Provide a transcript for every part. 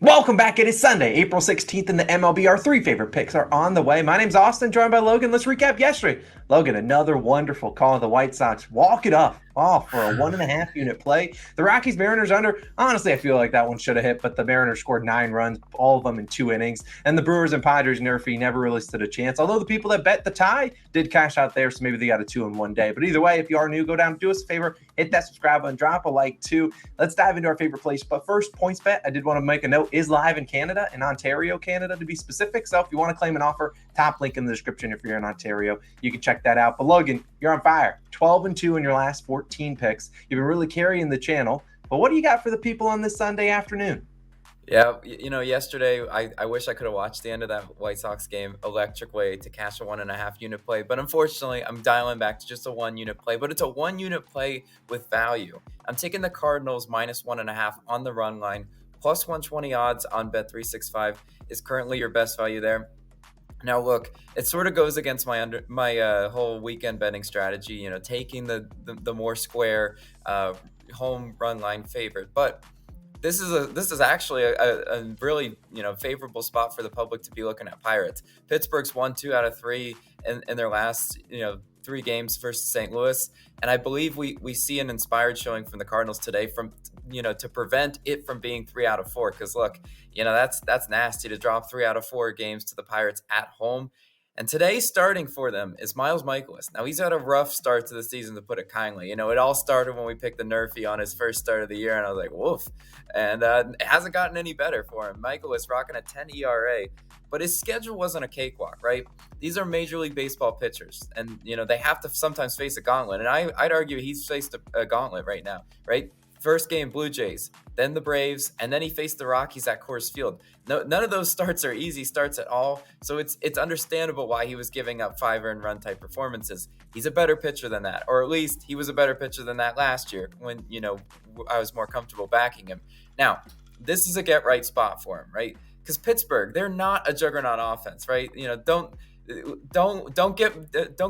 Welcome back. It is Sunday, April 16th, and the MLB. Our three favorite picks are on the way. My name's Austin, joined by Logan. Let's recap yesterday. Logan, another wonderful call. The White Sox walk it off for a 1.5 unit play. The Rockies Mariners under. Honestly, I feel like that one should have hit, but the Mariners scored 9 runs, all of them in 2 innings. And the Brewers and Padres nerfy never really stood a chance. Although the people that bet the tie did cash out there, so maybe they got a 2 in one day. But either way, if you are new, go down, do us a favor, hit that subscribe button, drop a like too. Let's dive into our favorite place. But first, PointsBet, I did want to make a note, is live in Canada, in Ontario, Canada to be specific. So if you want to claim an offer, top link in the description if you're in Ontario. You can check that out. But Logan, you're on fire. 12-2 in your last 14 picks. You've been really carrying the channel. But what do you got for the people on this Sunday afternoon? Yeah, yesterday I wish I could have watched the end of that White Sox game electric way to cash a 1.5 unit play. But unfortunately, I'm dialing back to just a 1 unit play. But it's a 1 unit play with value. I'm taking the Cardinals minus 1.5 on the run line. Plus 120 odds on Bet365 is currently your best value there. Now, look, it sort of goes against my whole weekend betting strategy, taking the more square home run line favorite. But this is actually a really favorable spot for the public to be looking at Pirates. Pittsburgh's won 2 out of 3 in their last 3 games versus St. Louis, and I believe we see an inspired showing from the Cardinals today from to prevent it from being 3 out of 4. Because look, that's nasty to drop 3 out of 4 games to the Pirates at home. And today, starting for them is Miles Mikolas. Now, he's had a rough start to the season, to put it kindly. It all started when we picked the Nerfy on his first start of the year, and I was like, woof. And it hasn't gotten any better for him. Mikolas rocking a 10 ERA, but his schedule wasn't a cakewalk, right? These are Major League Baseball pitchers, and, they have to sometimes face a gauntlet. And I'd argue he's faced a gauntlet right now, right? First game, Blue Jays, then the Braves, and then he faced the Rockies at Coors Field. No, none of those starts are easy starts at all, so it's understandable why he was giving up 5 earned run type performances. He's a better pitcher than that, or at least he was a better pitcher than that last year when, I was more comfortable backing him. Now, this is a get right spot for him, right? Because Pittsburgh, they're not a juggernaut offense, right? Don't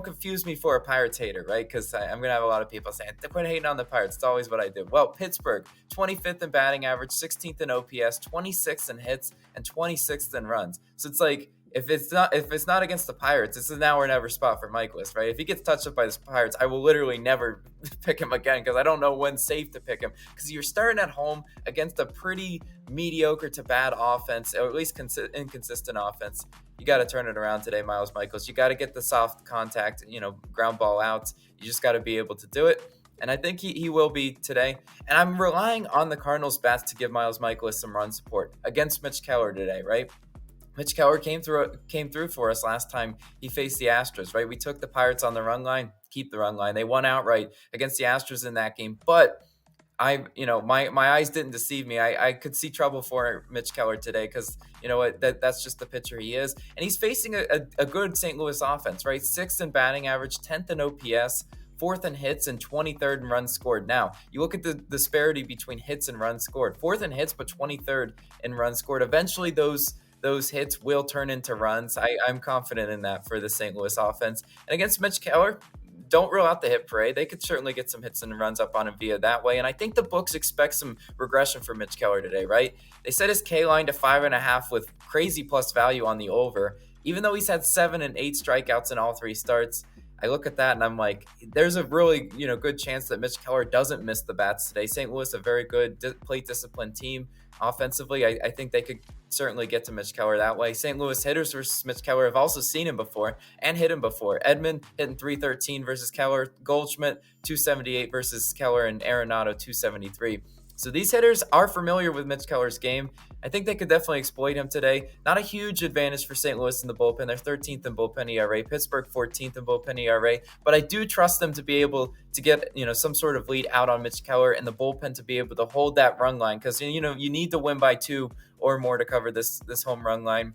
confuse me for a Pirates hater, right? Because I'm gonna have a lot of people saying quit hating on the Pirates. It's always what I do. Well, Pittsburgh, 25th in batting average, 16th in OPS, 26th in hits, and 26th in runs. So it's like if it's not against the Pirates, it's a now or never spot for Mikolas, right? If he gets touched up by the Pirates, I will literally never pick him again because I don't know when's safe to pick him. Because you're starting at home against a pretty mediocre to bad offense, or at least inconsistent offense. You got to turn it around today, Miles Mikolas. You got to get the soft contact, ground ball outs. You just got to be able to do it. And I think he will be today. And I'm relying on the Cardinals bats to give Miles Mikolas some run support against Mitch Keller today, right? Mitch Keller came through for us last time he faced the Astros, right? We took the Pirates on the run line, keep the run line. They won outright against the Astros in that game. But my eyes didn't deceive me. I could see trouble for Mitch Keller today because that's just the pitcher he is. And he's facing a good St. Louis offense, right? 6th in batting average, 10th in OPS, 4th in hits, and 23rd in runs scored. Now, you look at the disparity between hits and runs scored. 4th in hits, but 23rd in runs scored. Eventually, those hits will turn into runs. I'm confident in that for the St. Louis offense. And against Mitch Keller, don't rule out the hit parade. They could certainly get some hits and runs up on him via that way. And I think the books expect some regression for Mitch Keller today, right? They set his K line to 5.5 with crazy plus value on the over. Even though he's had 7 and 8 strikeouts in all 3 starts, I look at that and I'm like, there's a really good chance that Mitch Keller doesn't miss the bats today. St. Louis, a very good plate discipline team offensively. I think they could certainly get to Mitch Keller that way. St. Louis hitters versus Mitch Keller have also seen him before and hit him before. Edman hitting 313 versus Keller, Goldschmidt 278 versus Keller, and Arenado 273. So these hitters are familiar with Mitch Keller's game. I think they could definitely exploit him today. Not a huge advantage for St. Louis in the bullpen. They're 13th in bullpen ERA. Pittsburgh 14th in bullpen ERA. But I do trust them to be able to get some sort of lead out on Mitch Keller and the bullpen to be able to hold that run line because you need to win by 2 or more to cover this home run line.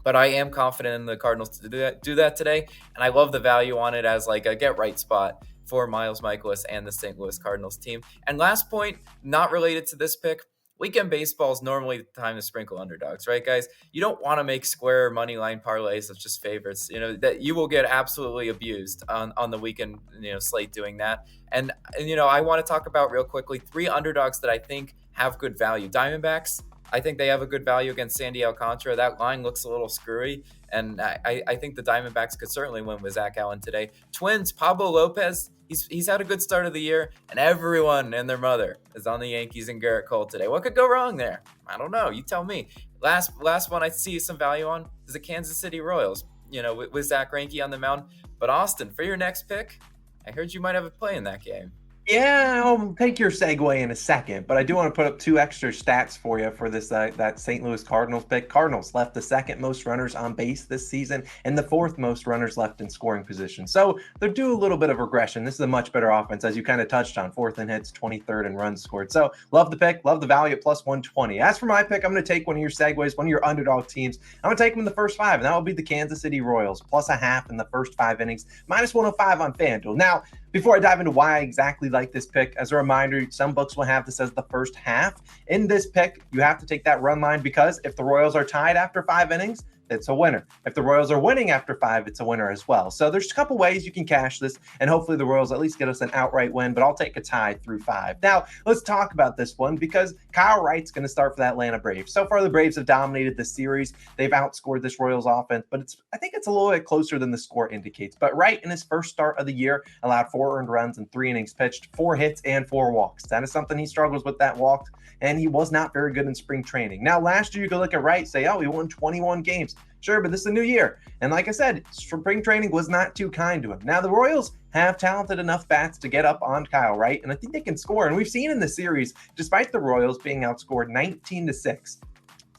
But I am confident in the Cardinals to do that today, and I love the value on it as like a get right spot for Miles Mikolas and the St. Louis Cardinals team. And last point, not related to this pick, weekend baseball is normally the time to sprinkle underdogs, right, guys? You don't want to make square money line parlays of just favorites. That you will get absolutely abused on the weekend slate doing that. And I want to talk about real quickly 3 underdogs that I think have good value. Diamondbacks I think they have a good value against Sandy Alcantara. That line looks a little screwy, and I think the Diamondbacks could certainly win with Zach Allen today. Twins, Pablo Lopez, he's had a good start of the year, and everyone and their mother is on the Yankees and Garrett Cole today. What could go wrong there? I don't know. You tell me. Last one I see some value on is the Kansas City Royals, with Zach Greinke on the mound. But Austin, for your next pick, I heard you might have a play in that game. Yeah, I'll take your segue in a second, but I do want to put up two extra stats for you for this that St. Louis Cardinals pick. Cardinals left the second most runners on base this season and the fourth most runners left in scoring position. So they're due a little bit of regression. This is a much better offense, as you kind of touched on. Fourth in hits, 23rd in runs scored. So love the pick, love the value at plus 120. As for my pick, I'm going to take one of your segues, one of your underdog teams. I'm going to take them in the first five, and that will be the Kansas City Royals, plus a half in the first 5 innings, minus 105 on FanDuel. Now, before I dive into why I exactly like this pick, as a reminder, some books will have this as the first half. In this pick, you have to take that run line because if the Royals are tied after 5 innings, it's a winner. If the Royals are winning after 5, it's a winner as well. So there's a couple ways you can cash this, and hopefully the Royals at least get us an outright win, but I'll take a tie through 5. Now, let's talk about this one because Kyle Wright's going to start for the Atlanta Braves. So far, the Braves have dominated this series. They've outscored this Royals offense, but I think it's a little bit closer than the score indicates. But Wright, in his first start of the year, allowed 4 earned runs in 3 innings pitched, 4 hits, and 4 walks. That is something he struggles with, that walk, and he was not very good in spring training. Now, last year, you could look at Wright, say, oh, he won 21 games. Sure, but this is a new year. And like I said, spring training was not too kind to him. Now, the Royals have talented enough bats to get up on Kyle Wright, and I think they can score. And we've seen in the series, despite the Royals being outscored 19-6,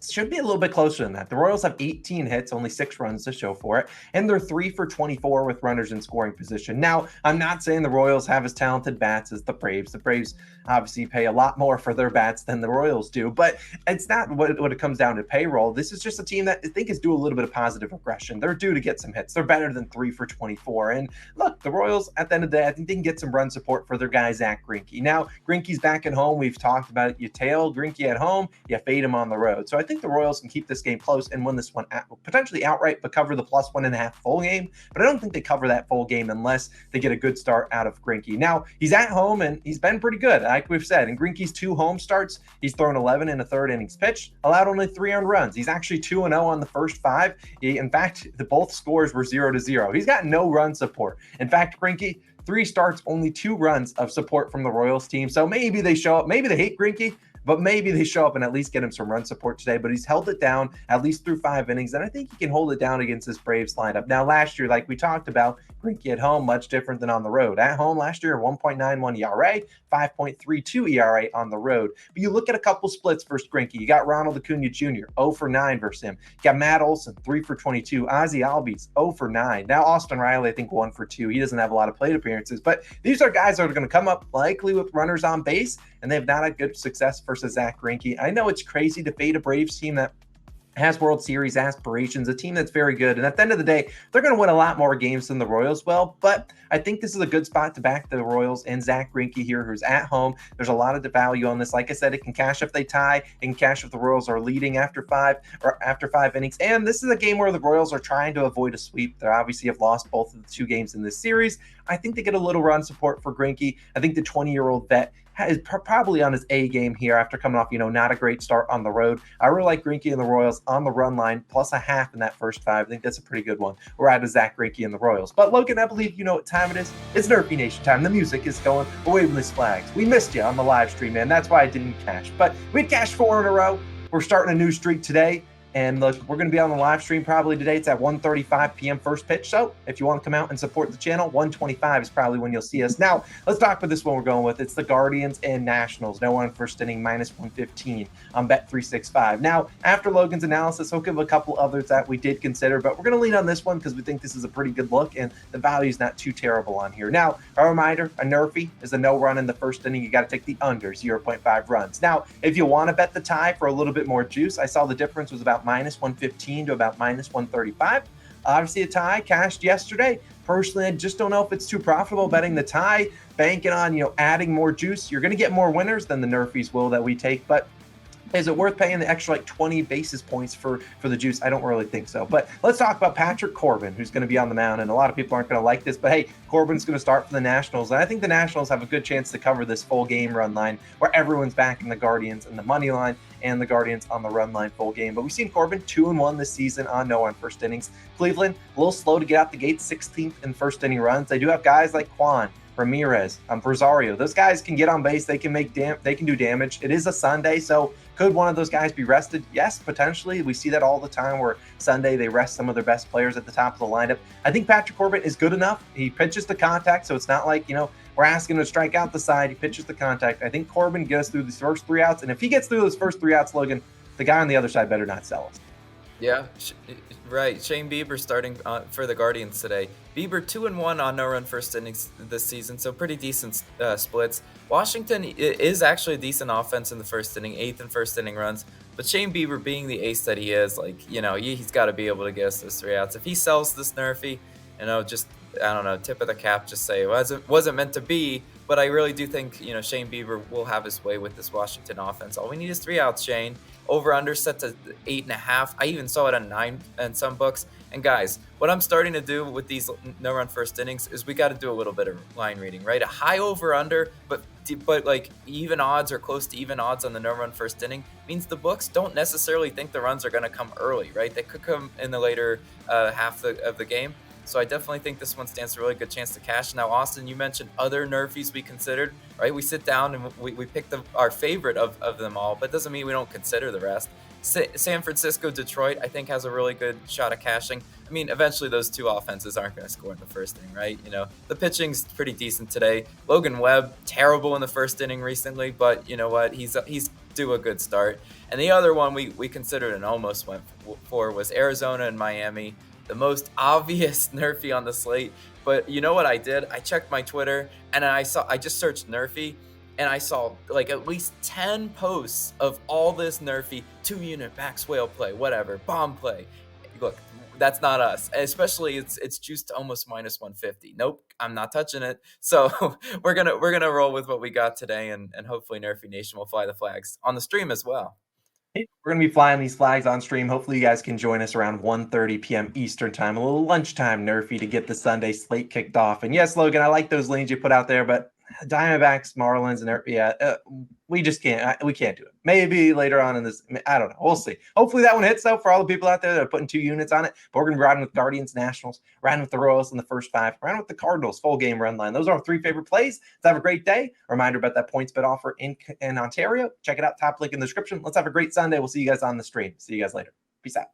should be a little bit closer than that. The Royals have 18 hits, only 6 runs to show for it, and they're 3 for 24 with runners in scoring position. Now, I'm not saying the Royals have as talented bats as the Braves. The Braves obviously pay a lot more for their bats than the Royals do, but it's not what it comes down to payroll. This is just a team that I think is due a little bit of positive regression. They're due to get some hits. They're better than 3 for 24. And look, the Royals, at the end of the day, I think they can get some run support for their guy, Zach Greinke. Now, Greinke's back at home. We've talked about it. You tail Greinke at home, you fade him on the road. So I think the Royals can keep this game close and win this one potentially outright, but cover the plus 1.5 full game. But I don't think they cover that full game unless they get a good start out of Greinke. Now, he's at home and he's been pretty good, like we've said. In Greinke's 2 home starts, he's thrown 11 in a 3rd innings pitched, allowed only 3 earned runs. He's actually 2-0 on the first 5. In fact, both scores were 0-0. He's got no run support. In fact, Greinke, 3 starts, only 2 runs of support from the Royals team. So maybe they show up. Maybe they hate Greinke, but maybe they show up and at least get him some run support today. But he's held it down at least through 5 innings, and I think he can hold it down against this Braves lineup. Now, last year, like we talked about, Greinke at home, much different than on the road. At home last year, 1.91 ERA, 5.32 ERA on the road. But you look at a couple splits versus Greinke. You got Ronald Acuna Jr., 0 for 9 versus him. You got Matt Olson, 3 for 22. Ozzie Albies, 0 for 9. Now, Austin Riley, I think 1 for 2. He doesn't have a lot of plate appearances, but these are guys that are going to come up likely with runners on base, and they've not had good success versus Zach Greinke. I know it's crazy to fade a Braves team that has World Series aspirations, a team that's very good. And at the end of the day, they're going to win a lot more games than the Royals will. But I think this is a good spot to back the Royals and Zach Greinke here, who's at home. There's a lot of value on this. Like I said, it can cash if they tie. It can cash if the Royals are leading after 5 innings. And this is a game where the Royals are trying to avoid a sweep. They obviously have lost both of the 2 games in this series. I think they get a little run support for Greinke. I think the 20-year-old vet is probably on his A game here after coming off, not a great start on the road. I really like Greinke and the Royals on the run line, plus a half in that first 5. I think that's a pretty good one. We're out of Zach Greinke and the Royals. But Logan, I believe you know what time it is. It's Nerfy Nation time. The music is going. We're waving these flags. We missed you on the live stream, man. That's why I didn't cash. But we cashed 4 in a row. We're starting a new streak today. And look, we're going to be on the live stream probably today. It's at 1:35 p.m. first pitch. So if you want to come out and support the channel, 1:25 is probably when you'll see us. Now, let's talk about this one we're going with. It's the Guardians and Nationals. No one first inning, minus 115 on Bet365. Now, after Logan's analysis, he'll give a couple others that we did consider, but we're going to lean on this one because we think this is a pretty good look and the value is not too terrible on here. Now, a reminder, a Nerfy is a no run in the first inning. You got to take the under, 0.5 runs. Now, if you want to bet the tie for a little bit more juice, I saw the difference was about minus 115 to about minus 135. Obviously, a tie cashed yesterday. Personally, I just don't know if it's too profitable betting the tie, banking on, adding more juice. You're going to get more winners than the Nerfies will that we take, but Is it worth paying the extra like 20 basis points for the juice? I don't really think so. But let's talk about Patrick Corbin, who's going to be on the mound. And a lot of people aren't going to like this, but hey, Corbin's going to start for the Nationals. And I think the Nationals have a good chance to cover this full game run line where everyone's backing the Guardians and the money line and the Guardians on the run line full game. But we've seen Corbin 2-1 this season on no on first innings. Cleveland, a little slow to get out the gate, 16th in first inning runs. They do have guys like Quan, Ramirez, Rosario. Those guys can get on base. They can they can do damage. It is a Sunday, so could one of those guys be rested? Yes, potentially. We see that all the time where Sunday they rest some of their best players at the top of the lineup. I think Patrick Corbin is good enough. He pitches the contact, so it's not like, we're asking him to strike out the side. He pitches the contact. I think Corbin gets through these first 3 outs, and if he gets through those first 3 outs, Logan, the guy on the other side better not sell us. Yeah, right. Shane Bieber starting for the Guardians today. Bieber 2-1 on no-run first innings this season, so pretty decent splits. Washington is actually a decent offense in the first inning, 8th in first inning runs. But Shane Bieber, being the ace that he is, he's got to be able to get us those 3 outs. If he sells this nerfy, just, I don't know, tip of the cap, just say it wasn't meant to be. But I really do think, Shane Bieber will have his way with this Washington offense. All we need is 3 outs, Shane. Over-under set to 8.5. I even saw it at 9 in some books. And guys, what I'm starting to do with these no-run first innings is we got to do a little bit of line reading, right? A high over-under, but like even odds or close to even odds on the no-run first inning means the books don't necessarily think the runs are going to come early, right? They could come in the later half of the game. So I definitely think this one stands a really good chance to cash. Now, Austin, you mentioned other nerfies we considered, right? We sit down and we pick our favorite of them all, but doesn't mean we don't consider the rest. San Francisco, Detroit, I think has a really good shot at cashing. I mean, eventually those two offenses aren't going to score in the first inning, right? The pitching's pretty decent today. Logan Webb, terrible in the first inning recently, but you know what? He's due a good start. And the other one we considered and almost went for was Arizona and Miami. The most obvious nerfy on the slate. But you know what I did? I checked my Twitter and I just searched nerfy and I saw like at least 10 posts of all this nerfy 2-unit max whale play, whatever, bomb play. Look, that's not us. Especially it's juiced to almost minus 150. Nope, I'm not touching it. So we're gonna roll with what we got today and hopefully Nerfy Nation will fly the flags on the stream as well. We're going to be flying these flags on stream. Hopefully you guys can join us around 1:30 p.m. Eastern time, a little lunchtime nerfy to get the Sunday slate kicked off. And yes, Logan, I like those lanes you put out there, but Diamondbacks, Marlins, and we just can't. We can't do it. Maybe later on in this, I don't know. We'll see. Hopefully that one hits though for all the people out there that are putting 2 units on it. But we're gonna be riding with Guardians, Nationals, riding with the Royals in the first 5, riding with the Cardinals full game run line. Those are our 3 favorite plays. Let's have a great day. Reminder about that PointsBet offer in Ontario. Check it out. Top link in the description. Let's have a great Sunday. We'll see you guys on the stream. See you guys later. Peace out.